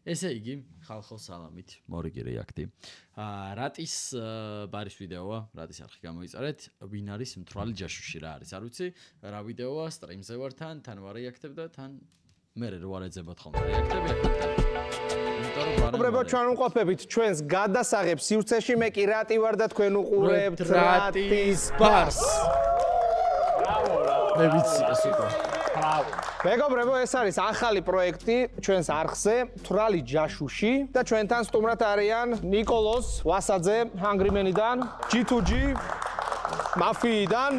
ესე იგი, ხალხო სალამით, მორიგი რეაქტი. რატის ბარის ვიდეოა, რატის არხი გამოიწერეთ, ვინ არის მთვრალი ჯაშუში რა არის, არ ვიცი, რა ვიდეოა, სტრიმზე ვარ თან ვარ რეაქტებ და თან მე რო არ ეძებოთ ხოლმე რეაქტები აქ. უბრალოდ ჩვენ უყოფებით ჩვენს გადასაღებ სივრცეში, მე კი რატი ვარ და თქვენ უყურებთ რატის ბარს. ბრავო. მე ვიცი ეს უკვე. ბრავო. მეგობრებო, ეს არის ახალი პროექტი ჩვენს არხზე, მთვრალი ჯაშუში და ჩვენთან სტუმრად არიან ნიკოლოზ ვასაძე ჰანგრიმენიდან, G2G მაფიიდან,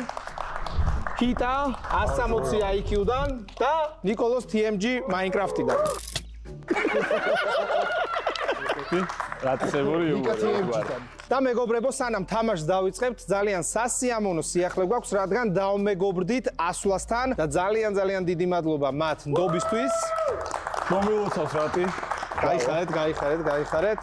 ჰიტა 160 IQ-დან და ნიკოლოზ TMG Minecraft-დან. რატისებური იუმორი. და მეგობრებო, სანამ თამაშს დავიწყებთ, ძალიან სასიამოვნო სიახლე გვაქვს, რადგან დავმეგობრდით ასვლასთან და ძალიან დიდი მადლობა მათ ნდობისთვის. მომილოცავს რატი. გაიხარეთ.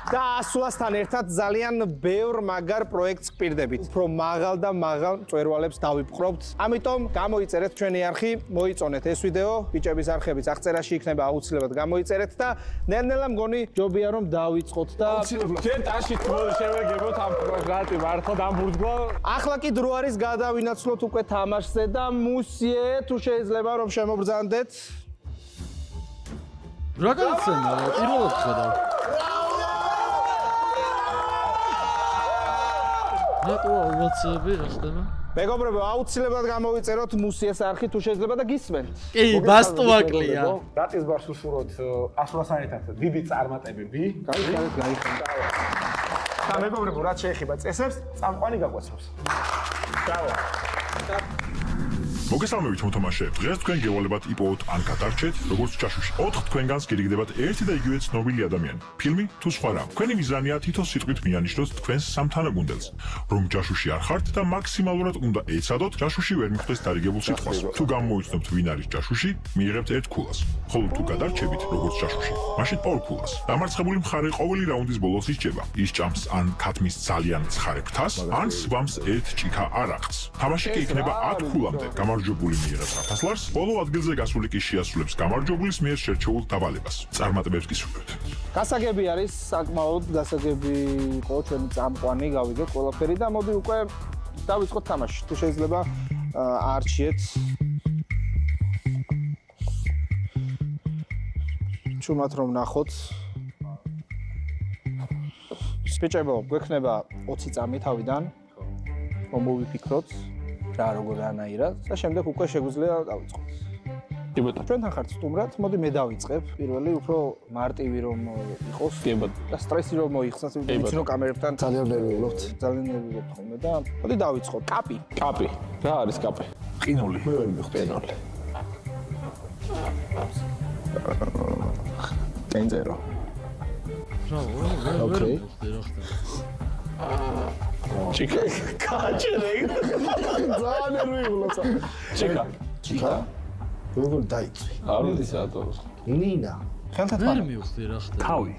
და ასვლასთან ერთად ძალიან ბევრ მაგარ პროექტს გპირდებით. უფრო მაღალ და მაღალ მწვერვალებს დავიპყრობთ. ამიტომ გამოიწერეთ ჩვენი არხი, მოიწონეთ ეს ვიდეო, ბიჭების არხებიც აღწერაში იქნება, აუცილებლად გამოიწერეთ და ნელ-ნელა მგონი ჯობია რომ დავიწყოთ და ჩვენ ტაში შევეგებოთ ამ რატი მართლა ამ ბურჯგვალ. ახლა კი დრო არის გადავინაცვლოთ უკვე თამაშზე და მუსიე თუ შეიძლება რომ შემობრძანდეთ. რა გადაცემა, პირველად ხედავ. რატო აუცილებელი რა ხდება? მეგობრებო, აუცილებლად გამოვიწეროთ მუსიეს არხი თუ შეიძლება და გისმენთ. კი, ბასტუაკლია. რატის ბარს უსურვოთ ასვლასთან ერთად დიდი წარმატებები. გაიხარეთ. და მეგობრებო, რაც შეეხება წესებს, წამყვანი გაგვაცნობს. ბრავო. მოგესალმებით მოთამაშეებს. დღეს თქვენ გევალებათ იპოვოთ ან გადარჩეთ როგორც ჯაშუში. 4 თქვენგანს გირიგდებათ ერთი და იგივე ცნობილი ადამიანი. ფილმი თუ სხვა რამ. თქვენი მიზანია თითო სიტყვით მიანიშნოთ თქვენს სამთანაგუნდელს, რომ ჯაშუში არ ხართ და მაქსიმალურად უნდა ეცადოთ ჯაშუში ვერ მიხვდეს დარიგებულ სიტყვას. თუ გამოიცნობთ ვინ არის ჯაშუში, მიიღებთ 1 ქულას. ხოლო თუ გადარჩებით როგორც ჯაშუში, მაშინ 2 ქულას. დამარცხებული მხარე ყოველი რაუნდის ბოლოს ისჯება. ისჭამს ან ქათმის ძალიან ცხარე ფრთას, ან სვამს 1 ჭიქა არაყს. თამაში კი იქნება 10 ქულამდე. გამარჯვებული მიიღებს 1000 ლარს, ბოლო ადგილზე გასული კი შეასრულებს გამარჯვებულის მიერ შერჩეულ დავალებას. წარმატებებს გისურვებთ. გასაგები არის, საკმაოდ გასაგები იყო ჩვენი წამყვანი, გავიგეთ ყველაფერი და მოდი უკვე დავიწყოთ თამაში. თუ შეიძლება არჩიეთ. ჩუმად რომ ნახოთ. ბიჭებო, გვექნება 20 წამი თავიდან. რომ მოვიფიქროთ რა როგორ რანაირად და შემდეგ უკვე შეგვიძლია დავიწყოთ. კი ბატონო. ჩვენთან ხართ სტუმრად, მოდი მე დავიწყებ. პირველი უფრო მარტივი რომ იყოს. კი ბატონო. და სტრესი რომ მოიხსნას, ვიცი რომ კამერებთან ძალიან ნერვიულობთ. ძალიან ნერვიულობთ ხოლმე და მოდი დავიწყოთ. კაპი. რა არის კაპი? ყინული. მე ვერ მივხვდი. კენძერო. ოკეი. ჩიკა. კაჭერე. ძალიან ნერვიულობთ. ჩიკა. როგორ დაიწვი? არ ვიცი რატო. ნინა. ხელთან ვერ მივხვდი რა ხდება. თავი.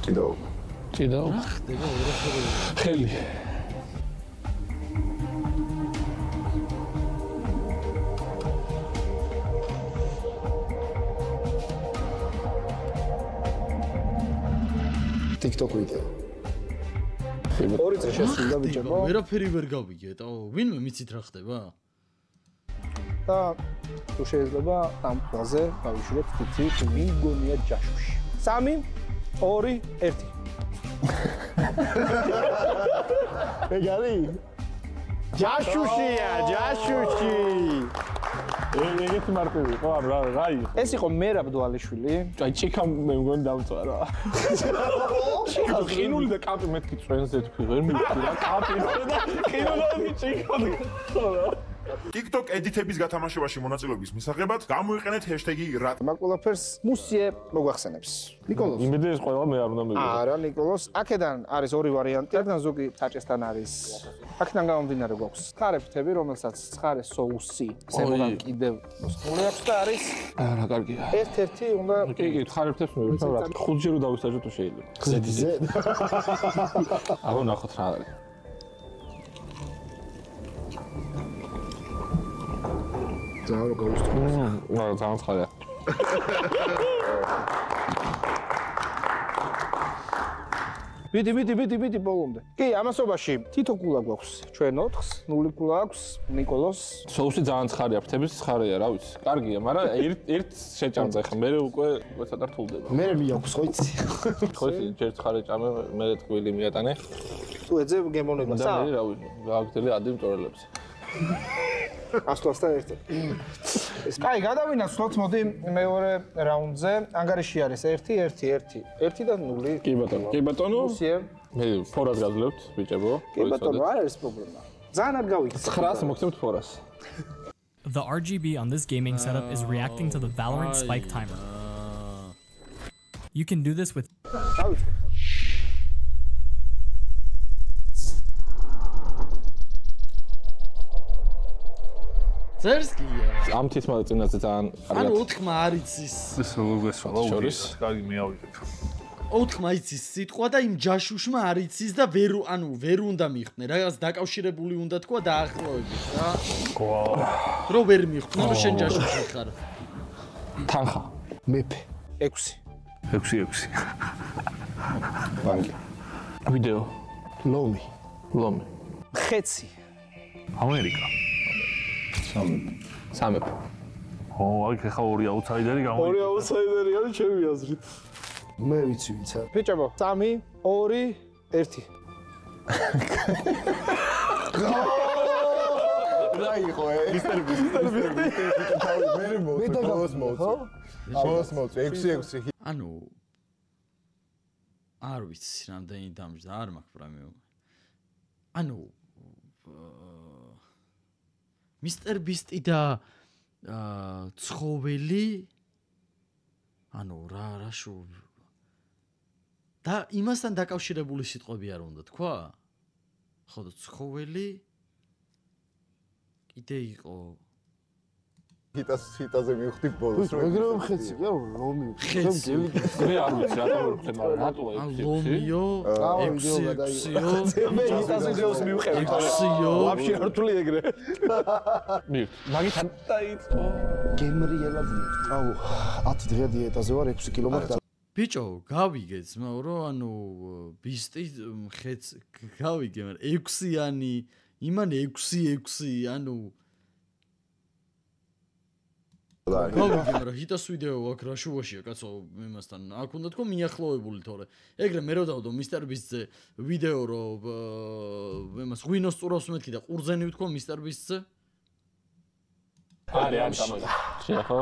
ჭიდო. რა ხდება? ხელი. TikTok ვიდეო. ორი წელი შესრულდა ბიჭებო. ვერაფერი ვერ გავიგეთ. ვინმე მიცით რა ხდება? და თუ შეიძლება ამ ფაზე გავიშუროთ თითი ვინ გონია ჯაშუში. 3 2 1. ეგარი? ჯაშუშია, ჯაშუში. ეგეთი მარტივი ხო რა ეს იყო მერაბ დვალიშვილი. აი ჩიკა მე მგონი დამწვა რა. ჩიკა ყინული და კაპი მეთქი წვენზე თქვი ვერ მივხვდი რა კაპი და ყინული ჩიკა. TikTok ედიტების გათამაშებაში მონაწილეობის მისაღებად გამოიყენეთ ჰეშტეგი rat. მაგ ყველაფერს მუსიე მოგვახსენებს. ნიკოლოზ. იმედი ეს ყველა მე არ უნდა მივიდე. არა, ნიკოლოზ, აქედან არის ორი ვარიანტი. აქედან ზოგი საჭესთან არის. აქედან გამომდინარე გვაქვს ცხარე-ფრთები, რომელსაც ცხარე соуსი ზემოდან კიდევ მოსწული აქვს და არის რა კარგია. ერთ-ერთი უნდა კი, ცხარე-ფრთებს მივიღებ რა. 5 ჯერ დავისაჯო თუ შეიძლება. გზედიზე. აბა ნახოთ რა არის. ძალიან რო გაუსწრებს. ძალიან ცხადია. ვიდი ბოლომდე. კი, ამასობაში თითო კულა გვაქვს. ჩვენ 4-ს, 0 კულა აქვს ნიკოლოს. სოუსი ძალიან ცხარია, ფრთების ცხარია, რა ვიცი. კარგია, მაგრამ ერთ შეჭამდა ხა, მე უკვე ცოტა რთულდება. მე მიაქვს ხო იცი? ხო იცი, ჯერ ცხარე ჭამე, მე ტკბილი მიატანე. თუ ეძებ გემონებას, და მე რა ვიცი, გააგრძელე ადრე მწორელებს. 100-თან ერთად. კაი, გადავინაცვლოთ, მოდი მეორე რაუნდზე. ანგარიში არის 1 და 0. კი ბატონო. კი ბატონო. უსიე. მე ფორად გაძლევთ, ბიჭებო. კი ბატონო, არ არის პრობლემა. ძალიან არ გავიქცე. 900 მოგცემთ ფორას. The RGB on this gaming setup is reacting to the Valorant spike timer. You can do this with ზერსკია. ამ თითმა წინაზე ძალიან კარგად. ანუ 4-მა არ იცის. ეს როგორ გესვლა შორის? კარგი მეავიდეთ. 4-მა იცის სიტყვა და იმ ჯაშუშმა არ იცის და ვერ უნდა მიხვდნენ. რაღაც დაკავშირებული უნდა თქვა დაახლოებით რა. რო ვერ მიხვდნენ, რომ შენ ჯაშუში ხარ. თანხა. მეფე. 6. 6. ბანკი. ვიდეო. ლომი. ხეცი. ამერიკა. სამეფო. ო, აი ხა ორი აუთსაიდერი გამოიწვია. ორი აუთსაიდერი არის ჩემი აზრით. მე ვიცი ვიცა. ბიჭებო, 3, 2, 1. რა იყო მისტერ ბისტი. მე მოსმოწ 6. ანუ არ ვიცი რამდენი დამჯდა, არ მაქვს პრემიო. ანუ მისტერ ბისტი და ცხოველი ანუ რა შუ და იმასთან დაკავშირებული სიტყვები არ უნდა თქვა? ხო და ცხოველი კიდე იყო ჰიტაზე მივხვდი ბოლოს. მაგრამ ხეცი, რა ლომი. ხეცი. მე არ ვიცი რატო ვერ ხდე, მაგრამ რატო 6. ლომიო 6. მე ჰიტაზე ძეოს მივყევი. 6-იო. ვაფშე არ თვლი ეგრე. მაგით დაიწყო. გემრი ელაძე. აუ 10 დღე დიეტაზე ვარ 6 კილომეტრი. ბიჭო, გავიგე ძმაო, რომ ანუ ბისტი ხეც გავიგე, მაგრამ 6-იანი, იმან 6, ანუ გავიგე, მაგრამ ჰიტას ვიდეო აქვს რა შუაშია, კაცო, იმასთან. აქ უნდა თქო მიახლოებული თორე. ეგრე მე რო დავდო მისტერ ბისტზე ვიდეო, რომ იმას ღვინოს წურავს მეთქი და ყურძენი ვთქო მისტერ ბისტზე. არის ამ თამაში. შეხო.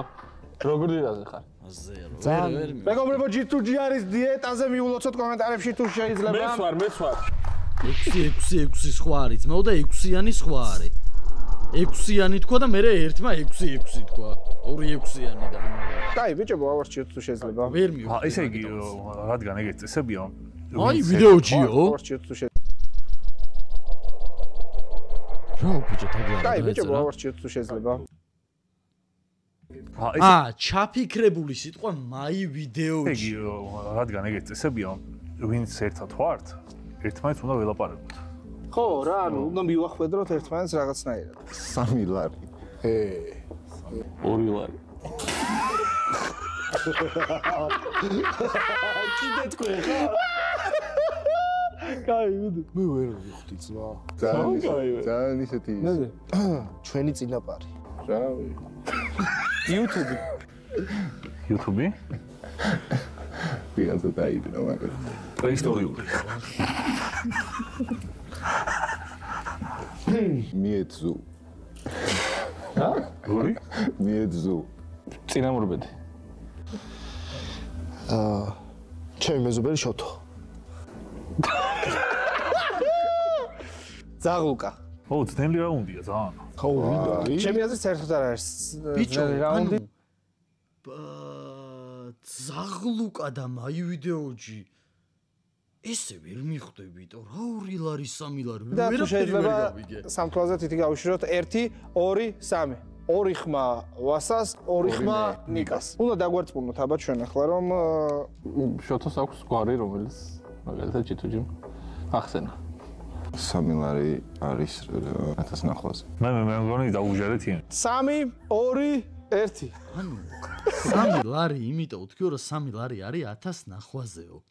როგორ დიაზე ხარ? აზეა რო. ძალიან. მეგობრებო, G2G არის დიეტაზე მიულოცოთ კომენტარებში თუ შეიძლება. მეც ვარ. 6 სხვა არის, ძმაო და 6-იანი სხვა არის. 6-იანი თქვა და მე 1-მა 6 თქვა. 2-6-იანი და ანუ. კაი, ბიჭებო, ავარჩიოთ თუ შეიძლება. ვერ მივხვდი. ესე იგი, რადგან ეგეთ წესებია. აი, ვიდეოჯიო. ავარჩიოთ თუ შეიძლება. რა ბიჭო, თაგია. კაი, ბიჭებო, ავარჩიოთ თუ შეიძლება. ჩაფიქრებული სიტყვა მაი ვიდეოჯი. იგი, რადგან ეგეთ წესებია, ვინც ერთად ვართ, ერთმანეთს უნდა ველაპარაკოთ. ხო, რა, ანუ უნდა მივახვედროთ ერთმანეთს რაღაცნაირად. 3 ლარი. 2 ლარი. კიდე თქვენ ხა? კაი, ვიდი. მე ვერ ვიხდი ძმა. ძალიან ისეთი ის. ჩვენი წინაპარი. რავი. YouTube. YouTube? ვიღაცა დაიბნა მაგრამ. პრეისტორიული. მიეძუ. რა? ორი? მიეძუ. წინამორბედი. ჩემი მეზობელი შოთო. ზაღლუკა. ო, ძნელი რაუნდია ძალიან. ხო, ვიდა. ჩემი აზრით საერთოდ არ არის. ბიჭო, რაუნდი. ზაღლუკა და მაი ვიდეოჯი. ესე ვერ მიხვდებით, რა 2 ლარი 3 ლარი. და თუ შეიძლება სამთვალზე თითი გავიშროთ 1 2 3. 2 ხმა ვასას, 2 ხმა ნიკას. უნდა დაგვერწმუნოთ აბა ჩვენ ახლა რომ შოთოს აქვს გვარი, რომელიც მაგალითად G2G-მ ახსენა. 3 ლარი არის 1000 ნახვაზე. მე მგონი დაუჟერეთ იან. 3 2 1 ანუ 3 ლარი, იმიტომ ვთქვი რომ 3 ლარი არის 1000 ნახვაზეო.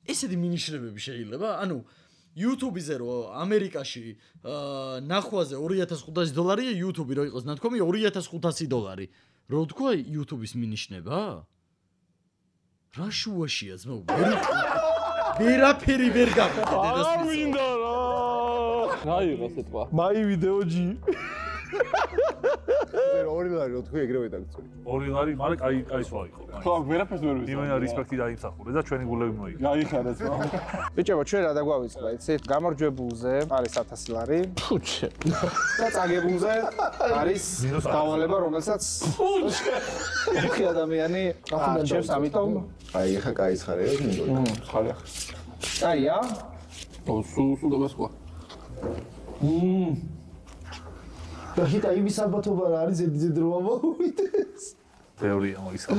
ესეთი მინიშნებები შეიძლება? ანუ YouTube-ზე რო ამერიკაში ნახვაზე $2500 YouTube-ი რო იყოს ნათქვამი $2500 რო თქვა YouTube-ის მინიშნება? რა შუაშია ძმაო? ვერაფერი ვერ გაყიდე დედას. არ მინდა რა. გაიღო სიტყვა. მაი ვიდეო ჯი. ვერ 2 ლარი რო თქვი ეგრევე დაგწვი. 2 ლარი, მაგრამ კაი სვლა იყო. ხო, ვერაფერს ვერ ვიცი. იმენა რესპექტი დაიმსახურე და ჩვენი გულები მოიგო. გაიხარა ძმა. ბიჭებო, ჩვენ რა დაგვავიწყდა, იცით? გამარჯვებულზე არის 1000 ლარი. ფუჩე. და წაგებულზე არის დავალება, რომელსაც ხი ადამიანი აჩევს, ამიტომ აი ეხა кайცხარე რა მეგონი. ხარი ახლა. აია. სულ დაგასყვა. და ჰიტა იმის ალბათობა რა არის ზედ რომ ამოვიდეს. თეორია მოისალ.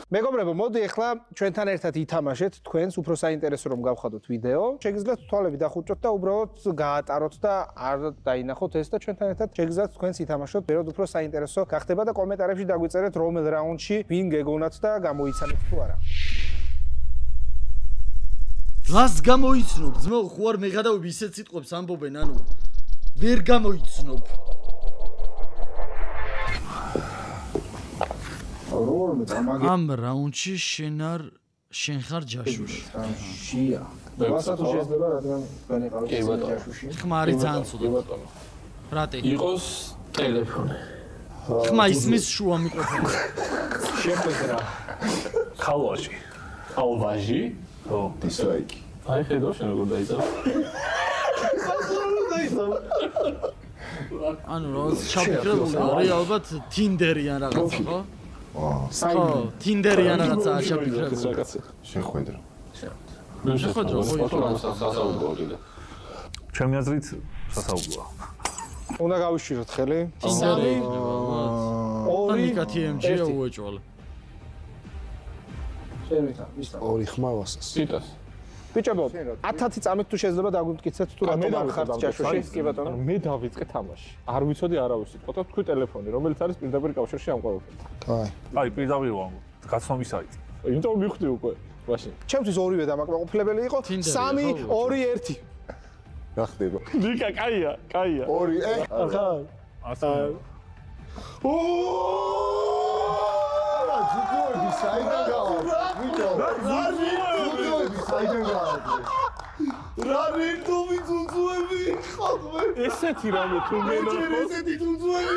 მეგობრებო, მოდი ახლა ჩვენთან ერთად ითამაშეთ, თქვენს უფრო საინტერესო რომ გავხადოთ ვიდეო. შეგიძლიათ თვალები დახუჭოთ და უბრალოდ გაატაროთ და არ დაინახოთ ეს და ჩვენთან ერთად შეგიძლიათ თქვენს ითამაშოთ, ბევრად უფრო საინტერესო გახდება და კომენტარებში დაგვიწერეთ რომელ რაუნდში ვინ გეგონათ და გამოიცანეთ თუ არა. რას გამოიცნობ? ძმაო, ხო არ მეღადავები ისეთ სიტყვებს ამბობენ, ანუ ვერ გამოიცნობ. ამ რაუნდში შენ ხარ ჯაშუში. შია. ვასა თუ შეიძლება რადგან თქვენი ყავით ჯაშუში. ხმა არის ძალიან ცუდი. რატი? იყოს ტელეფონი. ხმა ისმის შუა მიკროფონი. შეხვედრა. ხალვაში. ხალვაში? ხო. დისლაიკი. აი ხედავ შენ როგორ დაიწყო. ანუ რა ჩაფიქრებული არის ალბათ Tinder-ი ან რაღაცა, ხო? ხო, Tinder-ი ან რაღაცა ჩაფიქრებული. შეხვედრა. შეხვედრა, ხო, სასაუბრო კიდე. ჩემი აზრით სასაუბროა. უნდა გავიშვიროთ ხელი. Tinder-ი. ორი TMG-ია უეჭვალე. შემითა, მისთა. 2 ხმა ვასას. სიტას. ბიჭებო, 1000 წამით თუ შეიძლება დაგვიმტკიცეთ თუ რატომ არ ხართ ჯაშუში, კი ბატონო. მე დავიწყე თამაში. არ ვიცოდი არავის სიტყვა და თქვი ტელეფონი, რომელიც არის პირდაპირ კავშირში ამ ყველაფერთან. აი. აი, პირდაპირ ვამბობ. გაცნობი საიტი. იმიტომ მივხვდი უკვე. მაშინ. ჩემთვის ორივე დამაკმაყოფილებელი იყო. 3 2 1. რა ხდება? ნიკა, კაია, კაია. 2 ახლა ასე. ზუგოები საიდან გავა? ვიჭო, ზუგოები საიდან გავა? რა რიტომი ძუძუები ხალხი. ესეთი რამე თუ მენახო. ესეთი ძუძუები.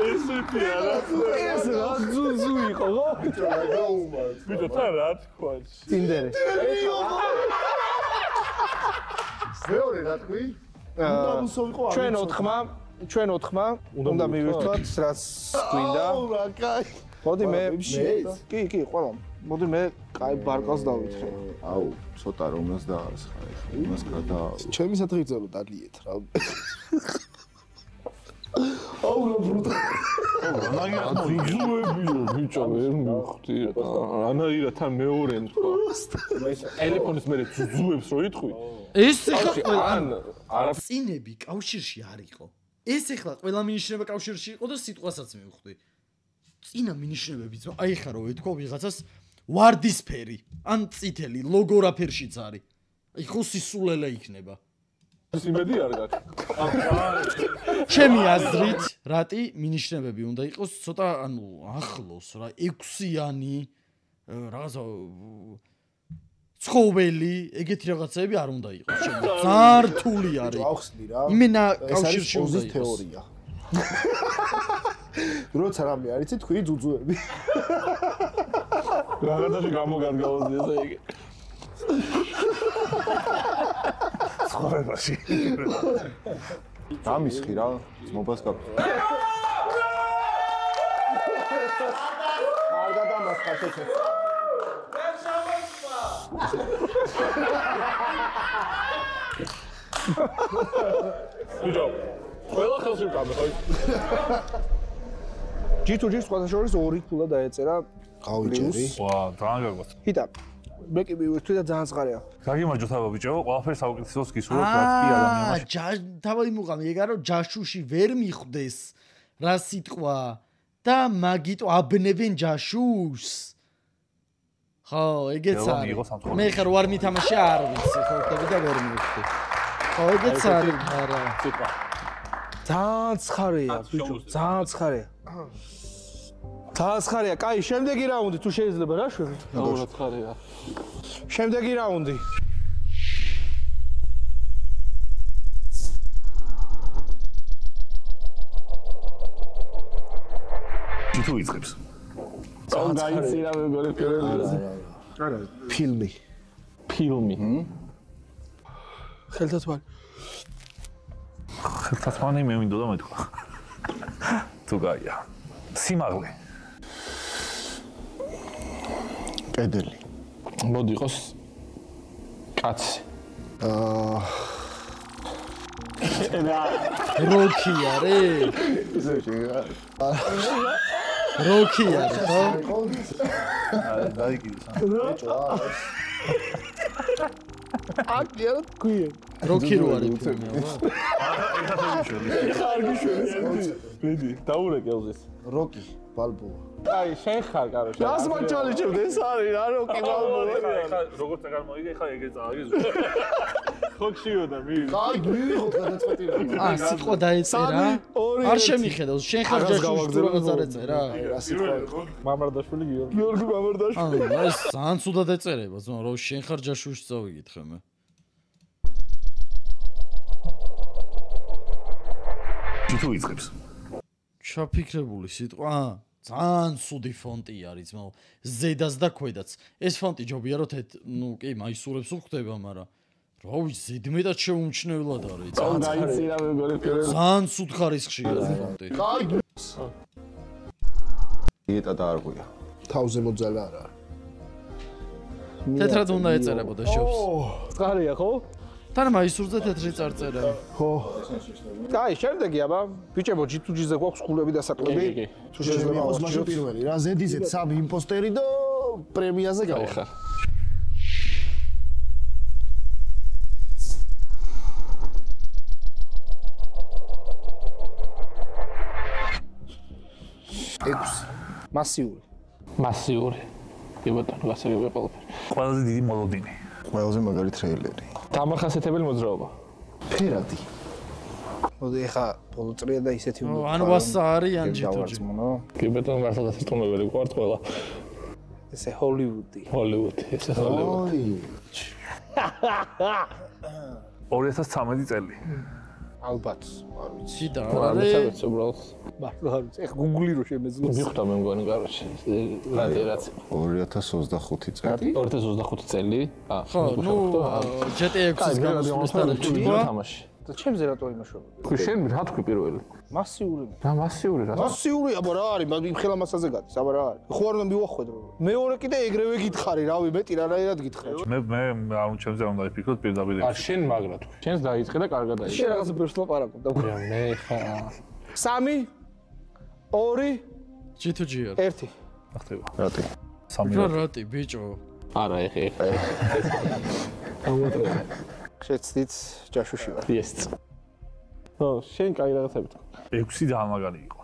ესეთი არა. ეს რა ძუძუ იყო, ხო? ვიჭო, რა გაუმარ? ვიჭო, თან რა თქვა? Tinder-ი. მეორე რა თქვი? ჩვენ 4-მა უნდა მივირთვათ, რაც გვინდა. რა კაი. მოდი მე კი, ყველა. მოდი მე კაი ბარკას დავითხრე. აუ, ცოტა რომელს დაასხა ეხლა. იმას გადა. ჩემი სათხიძე რომ დალიეთ რა. აუ რა ბრუტა. ძუძუებიო, ბიჭო, ვერ მივხვდი. რანაირად მეორე თქვა. ტელეფონის მე ძუძუებს რო იტყვი. ეს ეხლა ან არა წინები კავშირში არ იყო. ეს ეხლა ყველა მინიშნება კავშირში იყო და სიტყვასაც მივხვდი. წინა მინიშნებები ძმა, აი ხა რო ვეთქვა ვიღაცას ვარდისფერი, ან წითელი, ლოგო რა ფერშიც არის. აი ხო სისულელე იქნება. იმედი არ გაქვს. ჩემი აზრით, რატი მინიშნებები უნდა იყოს ცოტა, ანუ ახლოს რა, 6-იანი რაღაცა ცხოველი, ეგეთი რაღაცები არ უნდა იყოს. ძალიან რთული არის. ავხსნი რა. იმენა ეს არის კავშირში უნდა პოზის იყოს. თეორია. როცა რამე არის, თქვი ძუძუები. რაღაცაში გამოგარგავდი ესე იგი. ცხოვრებაში. დამისხი რა, ძმობას გაფ. არ გადამასხა შეჩე. ბიჭო, ყველა ხელში ვკამე, ხო? ჯი თუ ჯი სხვადასხვა შორის 2 ქულა დაეწერა გავიჭერი. ვა, ძალიან გაგვაց. ჰიტა. მე კი მივირთვი და ძალიან წყარია. გაგიმარჯოთ აბა ბიჭო, ყველაფერს საუკეთესოს გისურვებთ, რაც კი ადამიანს. თავი მუღამი ეგა რომ ჯაშუში ვერ მიხვდეს რა სიტყვა და მაგიტო აბნევენ ჯაშუშს. ხო, ეგეც არის. მე ხარ ვარ მითამაში არ ვიცი, ხო ხდები და ვერ მივხვდი. ხო, ეგეც არის, არა. სიტყვა. ძალიან ცხარია, ბიჭო, ძალიან ცხარია. ძალიან ცხარია. კაი, შემდეგი რაუნდი თუ შეიძლება რა შვები? რა ცხარია. შემდეგი რაუნდი. თუ იწყებს. ძალიან გაიცირა მეგობრებო პირველად. არა, ფილმი. ფილმი. ხელთათმანი. ხელთათმანი მე მინდოდა მეთქვა. თუ გაია. სიმაღლე. კედელი. მოდი იყოს კაცი. როკი არის? როკი არის, ხო? დაიგივეს. აკია თქვენ. როკი რო არის ფილმი, აბა? კარგი შევი. ბედი, დაურე კელზეს. როკი, ბალბოა. აი, შენ ხარ, კაროჩე. რას მაჩალიჩებდი ეს არის რა როკი ბალბოა. ხა როგორც ეგარ მოიგე, ხა ეგეც ააგეს. ხოქშიოდა მივი. კაი, მივიღოთ გადაწყვეტილება. სიტყვა დაეწერა? არ შემიხედავს, შენ ხარ ჯაშუში თუ რაღაც არ ეწერა? რა სიტყვა? მამარდაშვილი გიორგი. გიორგი მამარდაშვილი. ანუ ეს ძალიან ცუდად ეწერება, ზოგადად რომ შენ ხარ ჯაშუში წავიკითხე მე. თუ იწყებს. ჩაფიქრებული სიტყვა? ძალიან ცუდი ფონტი არის, მაგრამ ზედაც და ქვედაც. ეს ფონტი ჯობია რომ ნუ კი მაისურებს უხდება, მაგრამ რა ვიცი, ზედმეტად შეუმჩნევლად არის. ძალიან გაიცირა მეგობრებო. ძალიან ცუდ ხარისხია ეს ფონტი. კაი. დიეტა და არ ყויה. თავზე მოძალა არა. თეთრად უნდა ეწერებოდა შობს. წყარია ხო? თან მაისურზე თეთრი წარწერა. ხო. კაი, შემდეგი აბა, ბიჭებო, ჯიტუჯიზე გვაქვს ხულები და საკლები. თუ შეიძლება იყოს მაშინ პირველი რა, ზედიზეთ 3 იმპოსტერი და პრემიაზე გავხარ. მასიური. მასიური. კი ბატონო, გასაგებია ყველაფერი. ყველაზე დიდი მოლოდინი. ყველაზე მაგარი ტრეილერი. დამახასიათებელი მოძრაობა. ფერადი. მოდი ეხა ბოლო წრია და ისეთი უნდა. ან ვასა არის ან ჯიტუჯი. კი ბატონო, მართლა სიტყვები გვყავთ ყველა. ესე ჰოლივუდი. ჰოლივუდი, ესე ჰოლივუდი. 2013 წელი. ალბათ, არ ვიცი. და არ ვიცი უბრალოდ. მართლა არ ვიცი. ეხა გუგლი რო შემეძლოს. მიხვდა მე მგონი კაროჩე. რაც 2025 წელი. 2025 წელი. ხო, ნუ GTA 6-ის გამოსვლის თარიღი თქვა. თამაში. და ჩემზე რატო იმაშობ? ხო, შენ რა თქვი პირველი? მასიური. რა მასიური რა? მასიური აბა რა არის? მაგ იმ ხელამასაზე გადის, აბა რა არის? ხო არ უნდა მივახვედრო. მეორე კიდე ეგრევე გითხარი, რავი, მეტი რანაირად გითხრა. მე არ უნდა ჩემზე უნდა ვიფიქროთ პირდაპირ. არ შენ მაგრა თქვი. შენს დაიწყე და კარგად დაიწყე. შენ რაღაცა ბერს ლაპარაკობ და მე ხა 3 2 ჯიტუჯი არის. 1 ახტება. რატი? რატი, ბიჭო. არა, ეხა. შეცდით ჯაშუში ვარ. ეს. ხო, შენ კაი რაღაცები თქვი. 6 ძალიან მაგარი იყო.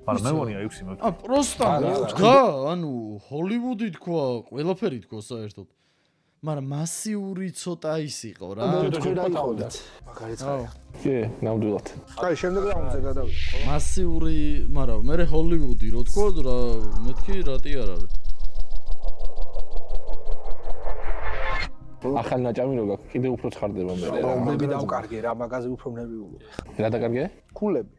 მაგრამ მე მგონია 6 მე. პროსტა თქვა, ანუ ჰოლივუდი თქვა, ყველაფერი თქვა საერთოდ. მაგრამ მასიური ცოტა ის იყო რა. თქვენ აიყავდეთ. მაგარი ცხარია. კი, ნამდვილად. კაი, შემდეგ რაუნდზე გადავიდეთ. მასიური, მაგრამ მე ჰოლივუდი რო თქვა, რა მეთქი რატი არ არის. ახალ ნაჭამი რო გაქვს, კიდე უფრო ცხარდება მე. მე დავკარგე რა, მაგაზე უფრო ნერვიულობ. რა დაკარგე? კულები.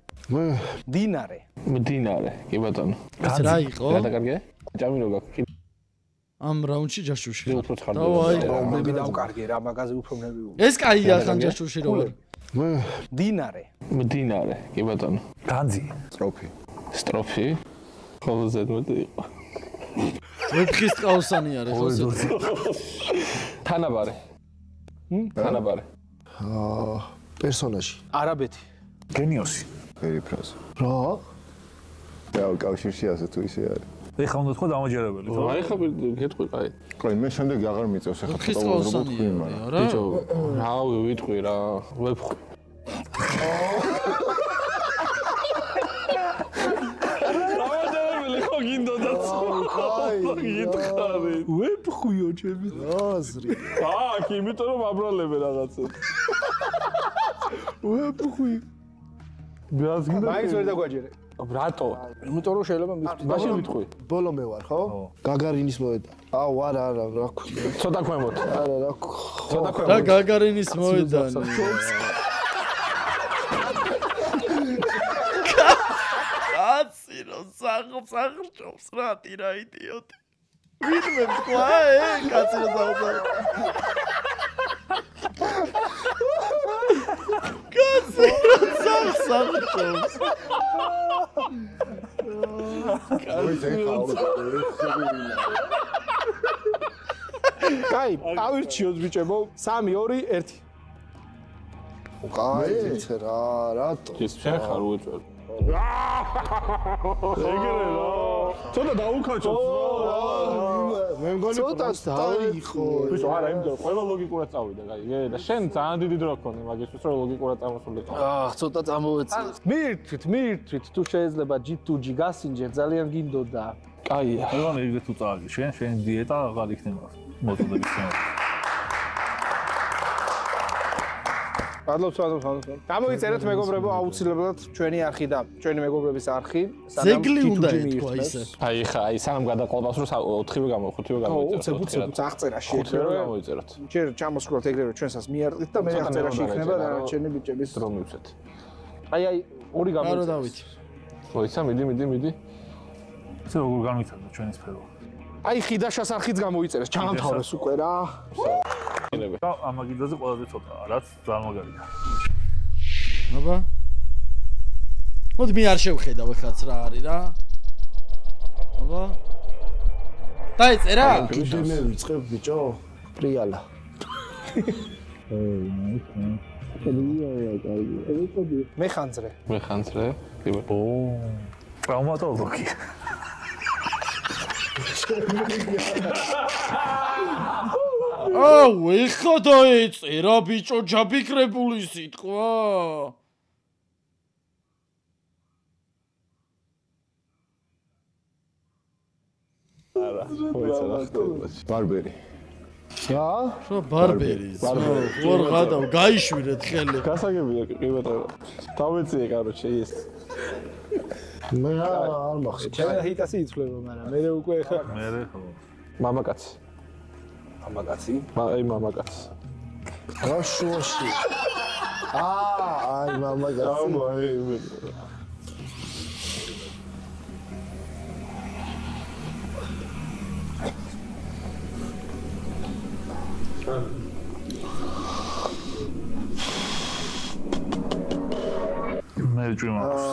დინარე. მდინარე, კი ბატონო. ეს რა იყო? რა დაკარგე? ნაჭამი რო გაქვს, ამ რაუნდში ჯაშუში. კიდე უფრო ცხარდება. მე დავკარგე რა, მაგაზე უფრო ნერვიულობ. ეს კაია ხან ჯაშუში რო ვარ. დინარე. მდინარე, კი ბატონო. განძი. სტროფი. სტროფი. ხოლო ზედმეტი იყო. ვეფხის ყავსანი არის ხო? თანაბარი. თანაბარი. პერსონაჟი. არაბეთი. გენიოსი. ფერი ფრაზა. რა? და კავშირში ასე თუ ისე არის. ეხლა უნდა თქვა დამაჯერებელი, ხო? აი ხა გეტყვი, აი. კაი, მე შემდეგი აღარ მიწევს ახლა ხის ყოველსანია, რა? ბიჭო, რა ვიტყვი რა, ვეფხვი. დამაჯერებელი ხო გინდოდაც? კაი, გითხარი. ვეფხვიო ჩემი. აზრი. აქ, იმიტომ რომ აბრალებე რაღაცა. ვეფხვი. ბიას გინდა. მაინც ვერ დაგვაჯერე. რატო? იმიტომ რომ შეიძლება მითქვი. მაშინ ვიტყვი. ბოლო მე ვარ, ხო? გაგარინის მოედა. აუ, არა, რა ქვია. ცოტა ქვემოთ. არა, რა ცოტა და ქვემოთ. გაგარინის მოედანი. კაცი რომ საღრჩობს რა ტირა იდიოტი. ვინმე თქვა კაცი რომ კაცი რომ საღრჩობს. კაი, ავირჩიოთ ბიჭებო. 3 2 1. კაი, იცი რა, რატო? ის შენ ხარ უეჭველ. ეგრე რა. ცოტა დაუკაჩოთ. მე მგონი დაიხო. ბიჭო, არა, იმდენ ყველა ლოგიკურად წავიდა, კაი. და შენ ძალიან დიდი დრო გქონდა მაგისთვის, რომ ლოგიკურად წამოსულიყო. ცოტა წამოვეცი. მირთვით, თუ შეიძლება G2G გასინჯერ, ძალიან გინდოდა. კაია. ეგონ ეგრე თუ წააგე, შენ დიეტა აღარ იქნება მოწოდების შემო. ადლობს. გამოიწერეთ მეგობრებო, აუცილებლად ჩვენი არხი და ჩვენი მეგობრების არხი. ზეგლი უნდა ეთქვა ისე. აი ხა, აი სანამ გადაყოლავს რომ 4-ივე გამოიწეროთ. უცებ აღწერა შეიძლება. 5-ივე გამოიწეროთ. ჯერ ჩამოსკროლთ ეგრევე ჩვენსაც მიარტყით და მე აღწერაში იქნება დანარჩენი ბიჭების დრო მივცეთ. აი ორი არა გამოიწერეთ. დავით. მოიცა, მიდი. ესე როგორ გამიცადო ჩვენი სფერო? აი ხიდაშას არხიც გამოიწერეს, ჩამთავრეს უკვე რა. და ამ მაგიდაზე ყველაზე ცოტა, რაც ძალიან მაგარია. აბა. მოდი მე არ შევხედავ ეხაც რა არის რა. აბა. დაიწერა? კიდე მე ვიწყებ ბიჭო. პრიალა. მე ხანძრე. ო, ტრავმატოლოგი. აუ, ეხა დაეწერა ბიჭო ჯაბიკრებული სიტყვა. არა, მოიცა რა ხდება. ბარბერი. რა? რა ბარბერი? ვარ გადავ, გაიშვირეთ ხელი. გასაგებია ყივეტა. დავეციე, კაროჩე ის. მე არ მახსოვს. ჩემი ჰიტასი იცვლება, მაგრამ მე უკვე ხა. მე ხო. მამაკაცი. აი მამაკაცი. რა შუაში? აი მამაკაცი. მე ჭიმავს.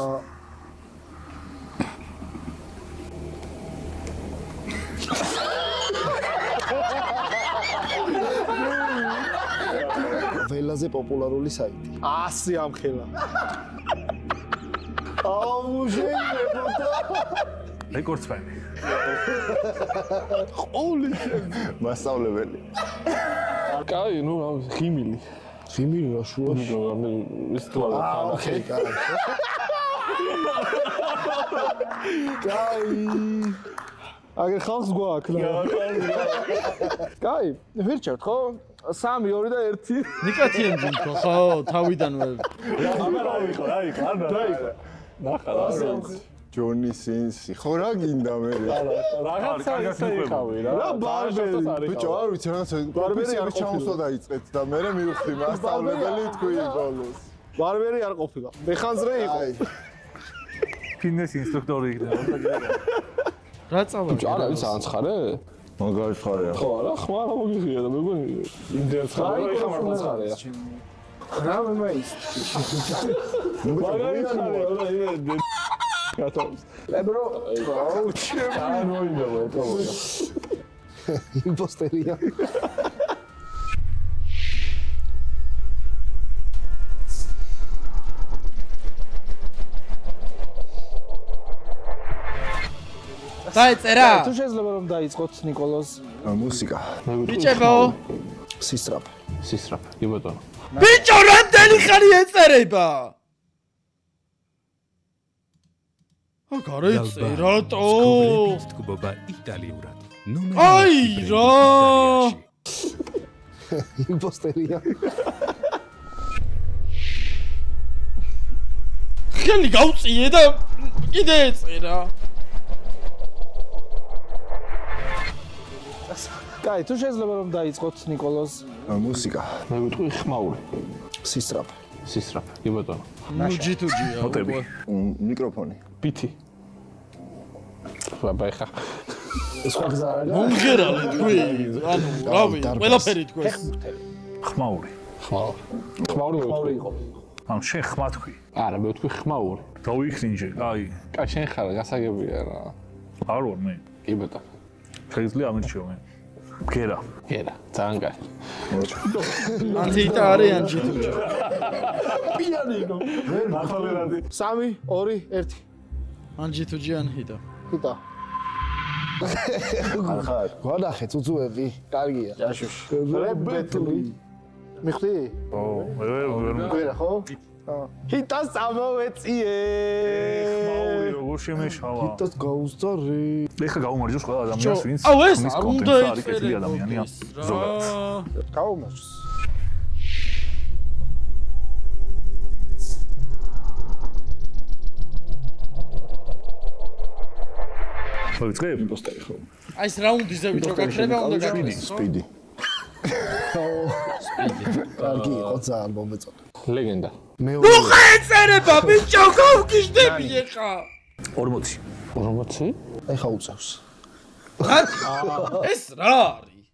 ველაზე პოპულარული საიტი. 100 ამხელა. აუ შეიძლება. რეკორდსმენი. ყოველი მასწავლებელი. კაი, ნუ ხიმილი. ხიმილი რა შუაში? ის თვალა. ოკეი, კაი. აგერ ხალხს გვაქვს. კაი, ვერჩევთ ხო? 3 2 და 1. ნიკათიემ გიქო ხო თავიდანვე. რა ვიყო, რა იქ, არა. ნახა რა. ჯონი სინსი. ხო რა გინდა მე? რაღაცა ისე იყავი რა. რა ბარბერი? ბიჭო, არ ვიცი რაღაცა ბარბერი არ ჩამოსვა დაიწყეთ და მე მივხვდი მასწავლებელი თქვი ბოლოს. ბარბერი არ ყოფილა. მეხანძრე იყო. ფინეს ინსტრუქტორი იქნება. რა წავა? არა, ვის ანცხარე? მაგარი ხარია. ხო, არა, ხმარა მოგიღია და მე მგონი იმდენ ცხარე, ხა მარმა ცხარეა. რა მე მაის? მაგარი ცხარეა, რა იმე გატოვს. ლებრო, აუ, არ მოიგო, ეთქო. იმპოსტერია. დაეწერა? თუ შეიძლება რომ დაიწყოთ نيكოლოს მუსიკა. ბიჭებო. სისტრაფე. სისტრაფე. კი ბატონო. ბიჭო, რამდენი ხანი ეწერება? გარეწე რატო? თქუბობა იტალიურად. აი რა! იმპოსტერია. ხელი გავწიე და კიდე ეწერა. კაი, თუ შეიძლება რომ დაიწყოთ نيكოლოს მუსიკა. მე ვიტყვი ხმაური. სისტრაფე. სისტრაფე. კი ბატონო. ნუჯიტუჯია. ნოტები. მიკროფონი. ბითი. ბაიხა. სხვა გზა არა. მომღერალი თქვი. ანუ, რავი, ყველაფერი თქვენ. ხმაური. ხმაური იყო. ანუ შენ ხმა თქვი. არა, მე ვთქვი ხმაური. დავიხნინჯე, აი. კაი, შენ ხარ, გასაგებია რა. არ ვარ მე. კი ბატონო. შეიძლება ამირჩიო მე. გერა. გერა, ძალიან კაი. ანტიტა არის ანჯიტუჯა. პიანინო. ვერ ახალერადი. 3 2 1. ანჯიტუჯი ანჰიტა. ხიტა. ახალ. გვანახე წუწუები. კარგია. ჯაშუში. რებეტლი. მიხდი? ო, ვერ ვერა ხო? ჰიტას ამოვეწიე. ხმაური როგორ შემეშალა. ჰიტას გაუსწარი. ეხლა გაუმარჯოს ყველა ადამიანს, ვინც აუ ეს მის არ უნდა კონტენტს არის კეთილი ადამიანია. ზოგადად. გაუმარჯოს. მოიწყებ? იმპოსტერი ხო? აი ეს რაუნდიზე ვიდრო გაქრება უნდა გაქრეს. სპიდი. კარგი იყო ძალიან მომეწონა. ლეგენდა. ნუ ხა ეწერება ბიჭო, გავგიჟდები ეხა. 40. 40? ეხა უწევს. ეს რა არის?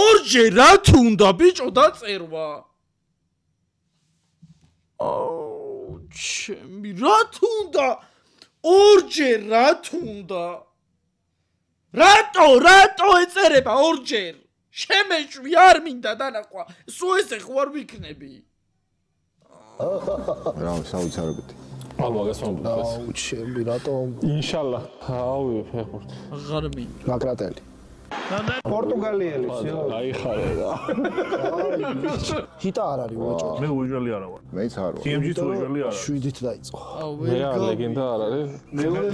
ორჯერ რა თუნდა ბიჭო დაწერვა? აუ, ჩემი რა თუნდა? ორჯერ რა თუნდა? რატო ეწერება ორჯერ? შემეშვი არ მინდა დანახვა. სულ ესე ხوار ვიქნები. რა საოცარებდი. ალბათ გასვამბლეს. აუ, ჩემი რატო? ინშალლა. აუ, ფეხბურთ. აღარ მინდა. მაკრატელი. პორტუგალიელი всё. აი ხარე რა. ჰიტა არ არის უეჭო. მე უეჭველი არა ვარ. მეც არ ვარ. TMG-ს უეჭველი არა. 7-ით დაიწყო. აუ, მე რა ლეგენდა არ არის? მეორე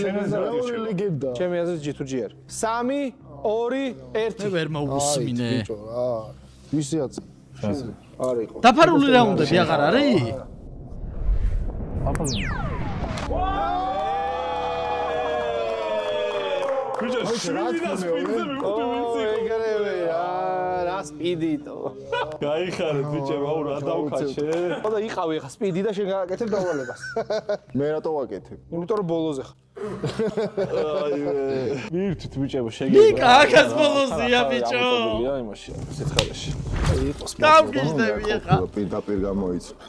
ლეგენდა. ჩემი აზრით G2G არის. 3 2 1. მე ვერ მოусმინე. ბიჭო რა. ვისი აწ? არ იყო. დაფარული რაუნდები აღარ არის? ბიჭო, შვიდი და სპიდზე მივხვდი ვიცი. ეგრევე რა სპიდიტო. გაიხარეთ ბიჭო, აუ რა დავკაჩე. ხოდა იყავი ხა სპიდი და შენ გააკეთებ დავალებას. მე რატო ვაკეთებ? იმიტომ რომ ბოლოზე ხარ. მირთვით ბიჭებო, შეგეძლო. ნიკა აქაც ბოლოზია ბიჭო. ამოწებულია იმაში, სიცხარეში. გავგიჟდები ეხა. პირდაპირ გამოიწვია.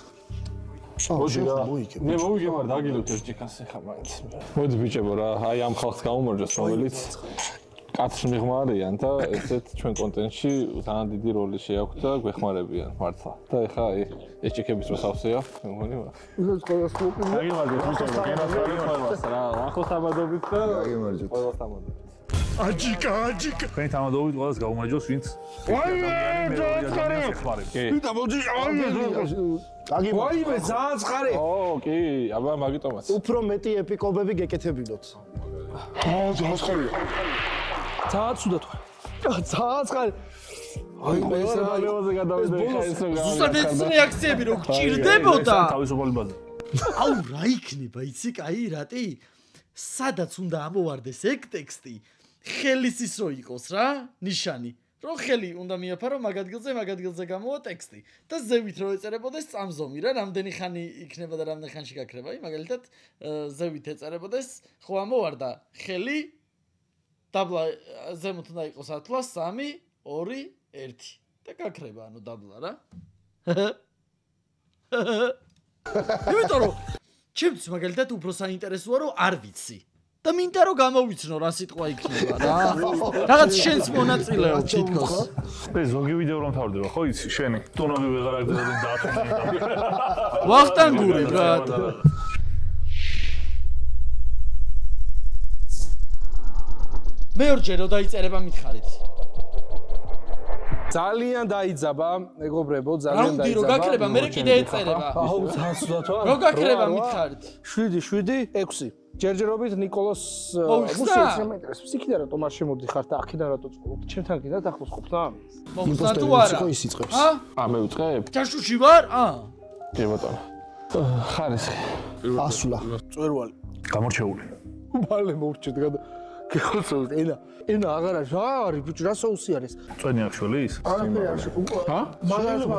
მე მოვიგე მაგრამ დაგილოთ ერთ ჭიქას ეხა მაინც. მოდი ბიჭებო რა, აი ამ ხალხს გაუმარჯოს, რომელიც კაცს მიღმარიან და ესეთ ჩვენ კონტენტში ძალიან დიდი როლი შეაქვთ და გვეხმარებიან მართლა. და ეხა ეს ჭიქების დროს ავსეა, მე მგონი. გაგიმარჯოთ ბიჭებო, გენას რა, ახლოს ამადობით და გაგიმარჯოთ. ყველას ამადობით. აჯიკა. თქვენ თამადობით ყველას გაუმარჯოს, ვინც ადამიანს ეხმარებს. ვიდა მოდი აი ვაიმე ძალიან ცხარე. ო, კი, აბა მაგიტომაც. უფრო მეტი ეპიკობები გეკეთებინოთ. ძალიან ცხარია. ძალიან ცუდად ვარ. ძალიან ცხარე. აი მე ეს ბოლოზე გადავიდა ეხა ეს რა. ზუსტად ეს რეაქციები რო გჭირდებოდა. თავისუფალი ბაზა. აუ რა იქნება, იცი, კაი რატი? სადაც უნდა ამოვარდეს ეგ ტექსტი, ხელის ის რო იყოს რა, ნიშანი. რო ხელი უნდა მიაფარო მაგ ადგილზე გამოვა ტექსტი და ზევით რო ეწერებოდეს წამზომი რა, რამდენი ხანი იქნება და რამდენი ხანში გაქრება. აი მაგალითად ზევით ეწერებოდეს, ხო ამოვარდა ხელი დაბლა ზემოთ უნდა იყოს ათლა 3 2 1 და გაქრება ანუ დაბლა რა. იმიტომ რომ ჩემთვის მაგალითად უფრო საინტერესოა რომ არ ვიცი. და მინდა რომ გამოვიცნო რა სიტყვა იქნება რა. რაღაც შენს მონაწილეობ თითქოს. ეს ზოგი ვიდეო რომ თავდება, ხო იცი, შენი. ტონები ვეღარ აგდები დაათმო. ვახტანგური ბრატ. მეორჯერ რო დაიწერება მითხარით. ძალიან დაიძაბა, მეგობრებო, ძალიან რაუნდი რო გაქრება, მე კიდე ეწერება. აუ, ზასუდათო. რო გაქრება მითხარით. 7, 6. ჯერჯერობით ნიკოლოს მოიხსნა? სიქიდან რატომ არ შემოდიხარ და აქედან რატო წყობთ? ჩემთან კიდე ახლოს ყოფნა? მოხსნა თუ არა? მე ვწყებ? ჯაშუში ვარ? კი ბატონო. ხარისხი. ასულა. წვერვალი. გამორჩეული. მალე მოვრჩეთ გადა. გეხოცოთ ენა აღარ არის. რა არის ბიჭო, რა соуსი არის? წვენი აქვს შოლის? არაფერი არ შეყო. ჰა? მაგალითად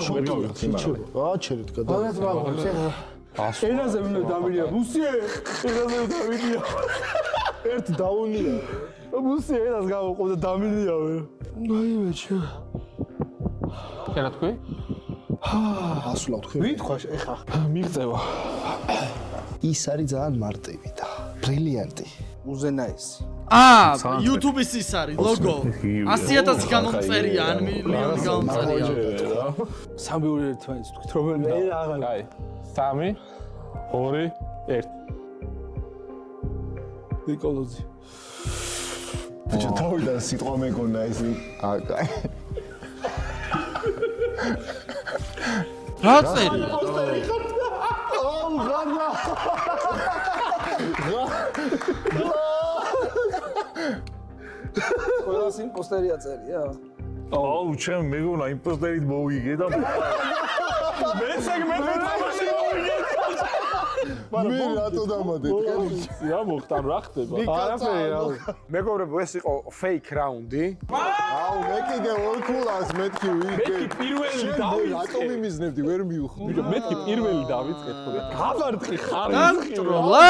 აჩერეთ გადა. ენაზე მინდა დავილია. მუსიე, ენაზე დავილია. ერთ დაუნია. მუსიე ენას გავუყო და დამილიავე. აი ბიჭო. რა თქვი? ასულა თქვი. ვითხვა ეხა. მიღწევა. ის არის ძალიან მარტივი და ბრილიანტი. უზენაესი. YouTube-ის ის არის ლოგო. 100,000 გამომწერია, ან მილიონი გამომწერია. 3-2-1 თქვით რომელი ენა აღარ. აი 3 2 1 ნიკოლოზი. ბიჭო თავიდან სიტყვა მეკონა ეს. აი. რა წერი? აუ ღანა. ყველას იმპოსტერია წერია. აუ ჩემ მეგონა იმპოსტერით მოვიგე და მე სეგმენტი თამაში მოვიგე. მე რატო დამადეთ? რა მოხდა რა ხდება? არაფერი რა. მეგობრებო, ეს იყო fake round-ი. აუ მე კიდე ორქულას მეთქი ვიგე. მე პირველი დავიწყე. რატომ იმიზნებდი ვერ მივხვდი? მეთქი პირველი დავიწყე თქო. გაბარტყი ხარ. განტროლა.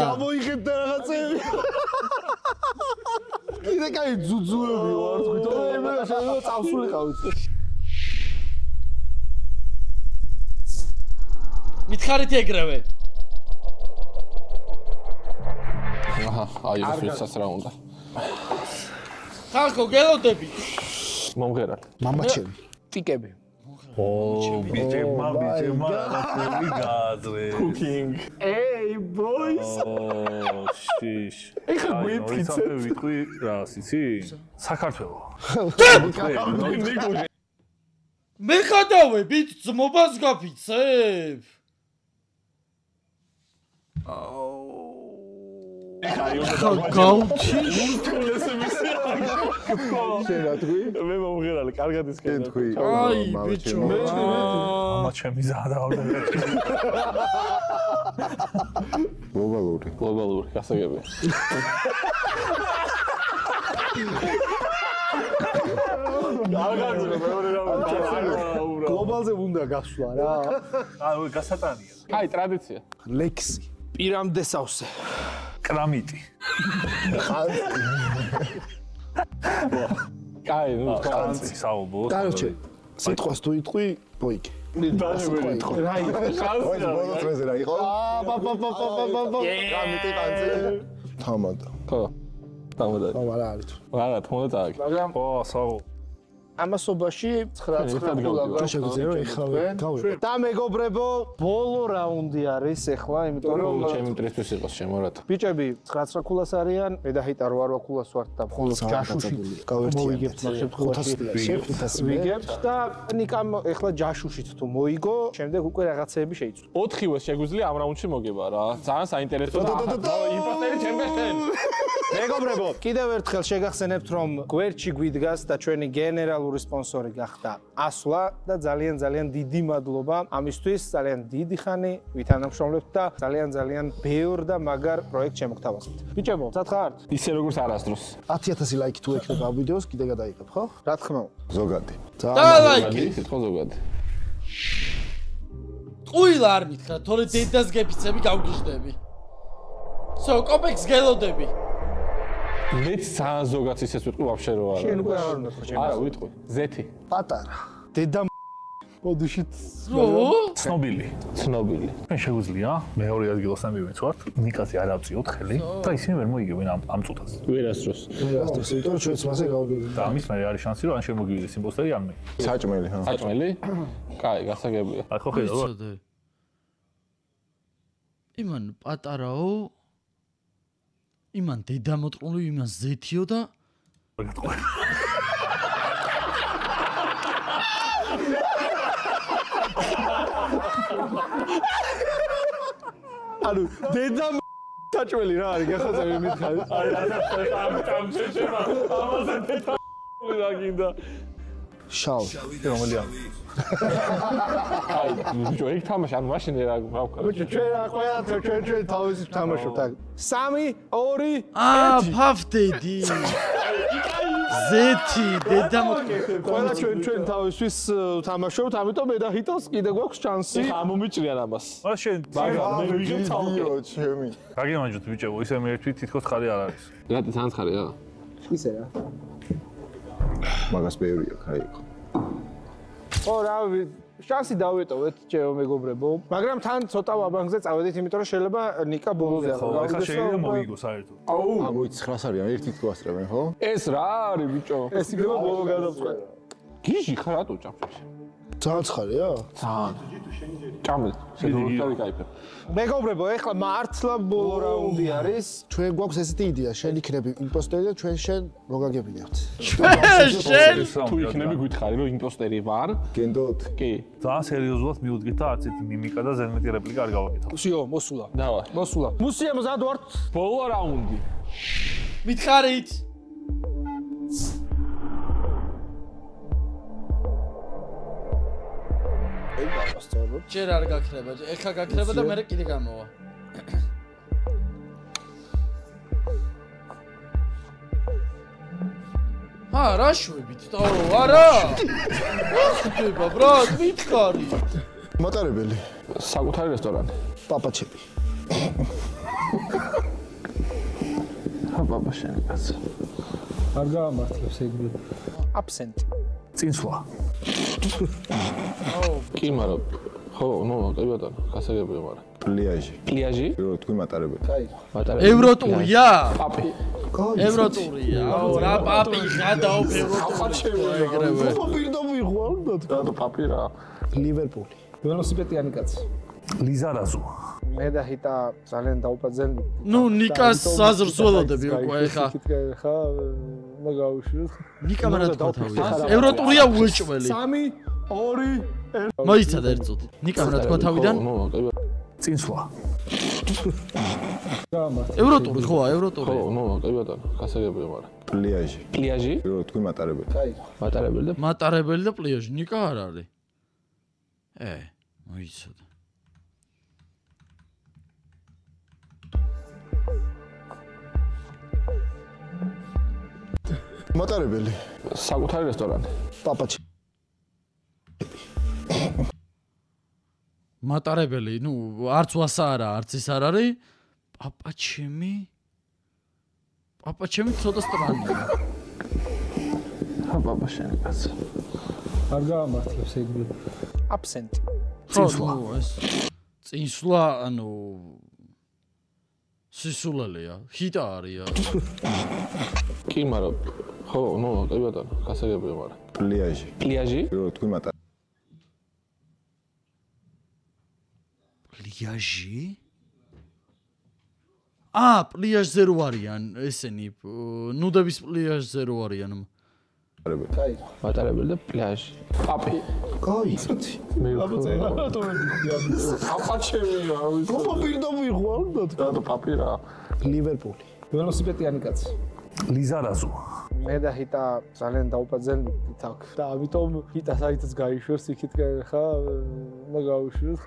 გამოიგეთ და რაღაცები. კიდე კაი ძუძუები ვარ თქვით. მე შეიძლება წავსულიყავით. მითხარით ეგრევე. აჰა, აი ეს ვისაც რა უნდა. ხალხო, გელოდები. მომღერალ. მამაჩემი. ტიკები. ბიჭებმა რაღაცები გააძრე. Cooking. Hey boys. შიშ. ეხა გვიფიცეთ. ვიტყვი რა, იცი? საქართველო. მე ხადავებით ძმობას გაფიცებ. ეხა გავჩი. შენ რა თქვი? მე მომღერალი, კარგად ისკენ თქვი. აი ბიჭო, მე მამა ჩემი ზადავდა. გლობალური, გასაგებია. გლობალზე უნდა გასვლა რა. აი გასატანია. აი ტრადიცია. ლექსი. პირამდე სავსე. კრამიტი. კაი, ნუ კანცი საუბო. კაროჩე, სიტყვას თუ იტყვი, მოიგე. დაჟე რაი, ოი ბოლოს მეზე რა იყო? კრამიტი კანცი. თამადა. ხო. თამადა. არა არის თუ. არა, თამადა წააგე. მაგრამ ო, საუბო. ამასობაში 9 გოლა შეგვიძლია ეხლა გავიყო. და მეგობრებო, ბოლო რაუნდი არის ეხლა, იმიტომ რომ ჩემი მტრისთვის იყოს შემორათა. ბიჭები 9 ქულას არიან, მე და ჰიტარ 8 ქულას ვართ და მხოლოდ ჯაშუში გავერთიებთ. მაგ შემთხვევაში ვიგებთ და ნიკამ ეხლა ჯაშუშით თუ მოიგო, შემდეგ უკვე რაღაცეები შეიცვალა. 4-ვე შეგვიძლია ამ რაუნდში მოგება რა. ძალიან საინტერესო და იმპოსტერი ჩემბეხენ. მეგობრებო, კიდევ ერთხელ შეგახსენებთ, რომ გვერდში გვიდგას და ჩვენი გენერალური სპონსორი გახდა ასვლა და ძალიან დიდი მადლობა ამისთვის, ძალიან დიდი ხანი ვითანამშრომლებთ და ძალიან ბევრ და მაგარ პროექტს შემოგთავაზებთ. ბიჭებო, სათხართ? ისე როგორც არასდროს. 10,000 ლაიქი თუ ექნება ამ ვიდეოს, კიდე გადაიღებ, ხო? რა თქმა უნდა. ზოგადი. და ლაიკი. სიტყვა ზოგადი. ყუილა არ მითხრა, თორე დედას გეფიცები გავგიჟდები. სო, კოპექს გელოდები. მეც ძალიან ზოგადს ისეც ვიტყვი ვაფშე რო არა. შენ უკვე არ უნდა ხო ჩემს. არა, ვიტყვი. ზეთი. პატარა. დედა მოდიშით რო? ცნობილი. მე შეგვიძლია მეორე ადგილასთან მივეცვართ. ნიკაზე არ ავწიოთ ხელი და ისინი ვერ მოიგებენ ამ წუთას. ვერასდროს. ვერასდროს, იმიტომ რომ ჩვენც მასე გავგებთ. და ამის მე არის შანსი რომ ან შემოგივიდეს იმპოსტერი ან მე. საჭმელი, ჰა. საჭმელი? კაი, გასაგებია. აი ხო ხედავ? იმან პატარაო იმან დედა მოტყული, იმან ზეთიო და ანუ დედა დაჭველი რა არის გახაზები მითხარი აი ამ ჩამჩეჩება ამაზე თეთა რა გინდა შავი რომელია აი ბიჭო ეგ თამაში ანუ მაშინ რა ვქნა ბიჭო ჩვენ რა ყველა ჩვენ თავის თამაშობთ აქ 3 2 1 ფავდედი ზეთი დედა ყველა ჩვენ თავისთვის თამაშობთ ამიტომ მე და ჰიტოს კიდე გვაქვს შანსი ამომიჭრიან ამას მაშინ მაგრამ მე ვიღებ ვიდეო ჩემი გაგიმარჯოთ ბიჭო ისე მე ერთი თითქოს ხარი არ არის რატი თანხარი რა ისე რა მაგას ბევრი აქვს აი ო რა შანსი დავეტოვეთ ჩემო მეგობრებო მაგრამ თან ცოტა ვაბანკზე წავედით იმიტომ რომ შეიძლება ნიკა ბოლოზე ხო ეხლა შეიძლება მოიგო საერთოდ აუ ამოიც 900 არიან ერთი თქო ასწრებენ ხო ეს რა არის ბიჭო ეს იქნება ბოლო გადაწყვეტა გიჟი ხარ რატო ჭამში ძალიან ცხარია ძალიან ჭამე შეგიძლია გაიფე მეგობრებო ეხლა მართლა ბოლო რაუნდი არის ჩვენ გვაქვს ესეთი იდეა შენ იქნები იმპოსტერი და ჩვენ შენ მოგაგებინებთ შენ თუ იქნები გითხარი რომ იმპოსტერი ვარ გენდოთ კი ძალიან სერიოზულად მივუდგეთ და არც ერთი მიმიკა და ზედმეტი რეპლიკა არ გავაკეთე მუსიო მოსულა დავა მოსულა მუსია მზად ვართ ბოლო რაუნდი მითხარით ჯერ არ გაქრება, ეხა გაქრება და მე კიდე გამოვა. რა შვებით? არა! ხდება, ბრატ, მითხარი. მატარებელი. საკუთარი რესტორანი. პაპაჩები. პაპა შენი კაცი. არ გაამართლებს ეგ. აბსენტი. წინსვლა. კი, მაგრამ ხო, ნუ, კი ბატონო, გასაგებია, მაგრამ პლიაჟი. პლიაჟი? თქვი მატარებელი. კაი. მატარებელი. ევროტურია? პაპი. ევროტურია. აუ, რა პაპი გადაო ევროტურია. ეგრევე. პირდაპირ ვიღვალ და რა პაპი რა? ლივერპული. ველოსიპედიანი კაცი. ლიზარაზუ. მე და ჰიტა ძალიან დაუპაძენ. ნუ ნიკას საზრს ველოდები უკვე ხა. ხა მაგაუშვით. ნიკა მარა თქვა თავი. ევროტურია უეჭველი. 3 2 1 მოიცადა ერთ წუთი. ნიკა მარა თქვა თავიდან. წინსვლა. ევროტური ხო, ევროტური. ხო, ნუ, კი ბატონო, გასაგებია, მაგრამ პლიაჟი. პლიაჟი? თქვი მატარებელი. კაი. მატარებელი და მატარებელი და პლიაჟი. ნიკა არ არის. მოიცადა. მატარებელი. საკუთარი რესტორანი. პაპაჩი. მატარებელი, ნუ არც ვასა არა, არც ის არ არის. პაპაჩემი ცოტა სტრანია. პაპა შენი კაცი. არ გაამართლებს ეგ. აბსენტი. წინსვლა. ეს წინსვლა, ანუ სისულელეა, ჰიტა არია. კი, მაგრამ ხო, ნუ, კი ბატონო, გასაგებია, მაგრამ პლიაჟი. პლიაჟი? თქვი მატარებელი. პლიაჟი? პლიაჟზე რო არიან ესენი, ნუდების პლიაჟზე რო არიან. კაი. მატარებელი და პლიაჟი. პაპი. კაი. მე პაპაჩები რა ვიცი. ოპა პირდაპირ ვიღვალ და პაპი რა. ლივერპული. ველოსიპედიანი კაცი. ლიზარაზუ. მე და ჰიტა ძალიან დაუპაძენ თაქ და ამიტომ ჰიტა საერთოდ გაიშვებს იქით ხა მაგაუშვით.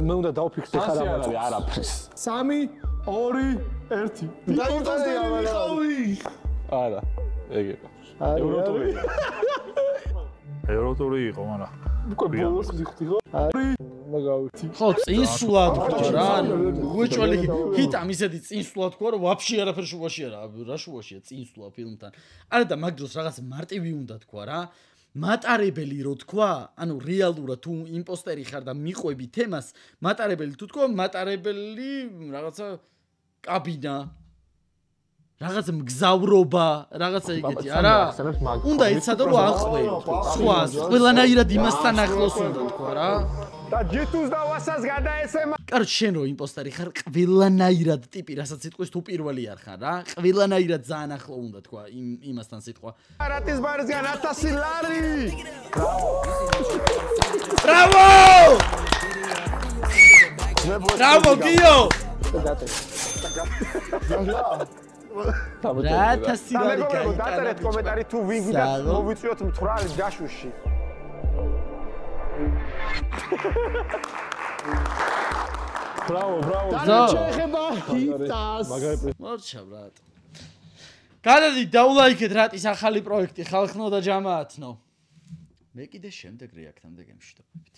მე უნდა დავფიქრდე ხარ ამას. არაფრის. 3 2 1 არა, ეგ იყო. ევროტური. ევროტური იყო, მაგრამ უკვე ბოლოს ვიხდი ხო? მაგაუთი. ხო, წინსვლა თქვა რა, უეჭველი ჰიტა მისეთი წინსვლა თქვა, რომ ვაფშე არაფერ შუაშია რა შუაშია წინსვლა ფილმთან. არა და მაგ დროს რაღაც მარტივი უნდა თქვა რა. მატარებელი რო თქვა, ანუ რეალურად თუ იმპოსტერი ხარ და მიყვები თემას, მატარებელი თუ თქვა, მატარებელი რაღაცა კაბინა. რაღაცა მგზავრობა, რაღაცა იგეთი, არა? უნდა იცოდო რომ აყვე. სხვა ყველანაირად იმასთან ახლოს უნდა თქვა რა. და ჯიტუს და ვასას გადაესემა. კაროჩ შენ რო იმპოსტერი ხარ, ყველანაირად ტიპი, რასაც სიტყვის თუ პირველი არ ხარ რა. ყველანაირად ძალიან ახლო უნდა თქვა იმასთან სიტყვა. რატის ბარისგან 1000 ლარი. ბრავო! ბრავო გიო! რა თასილარი გაიტანა. დაწერეთ კომენტარი თუ ვინგი და მოვიწვიოთ მთვრალი ჯაშუში. ბრავო. შეეხება ჰიტას. მორჩა ბრატ. გადადით დაულაიქეთ რატის ახალი პროექტი ხალხნო და ჯამაათნო. მე კიდე შემდეგ რეაქტამდე გემშვიდობებით.